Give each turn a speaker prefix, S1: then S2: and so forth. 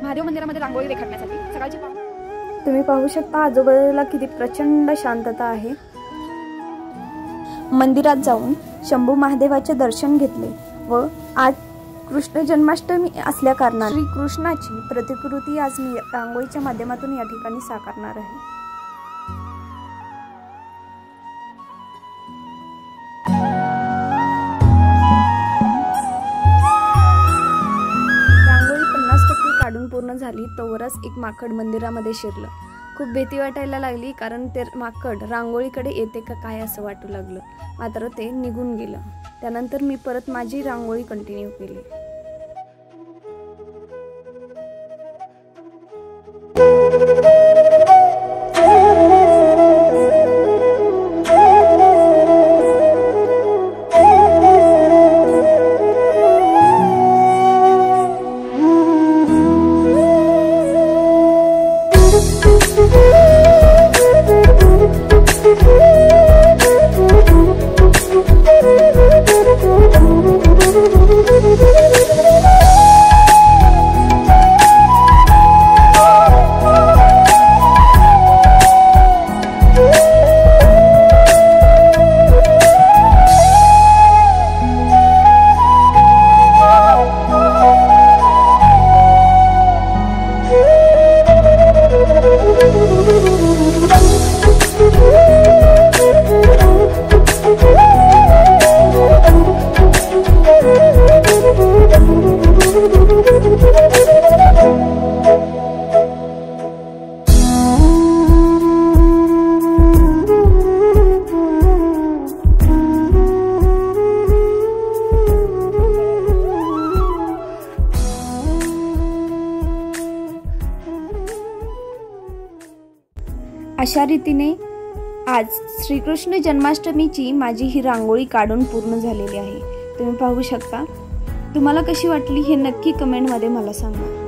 S1: महादेव मंदिरामध्ये रांगोळी रेखाटण्यासाठी सकाळची
S2: तुम्ही पाहू शकता आजूबाजूला किती प्रचंड शांतता आहे। मंदिरात जाऊन शंभू महादेवाचे दर्शन घेतले व आज कृष्ण जन्माष्टमी असल्या कारणाने श्री कृष्णाची प्रतिकृती आज मी रांगोळीच्या माध्यमातून या ठिकाणी साकारणार आहे। काढून पूर्ण झाली तोवरच एक माकड मंदिरामध्ये शिरलं। खूप भीती वाटायला लागली, कारण ते माकड रांगोळीकडे येते का काय असं वाटू लागलं, मात्र ते निघून गेलं। त्यानंतर मी परत माझी रांगोळी कंटिन्यू केली। अशा रीतीने आज श्रीकृष्ण जन्माष्टमीची माझी ही रांगोळी काढून पूर्ण झालेली आहे। तुम्ही पाहू शकता। तुम्हाला कशी वाटली हे नक्की कमेंटमध्ये मला सांगा।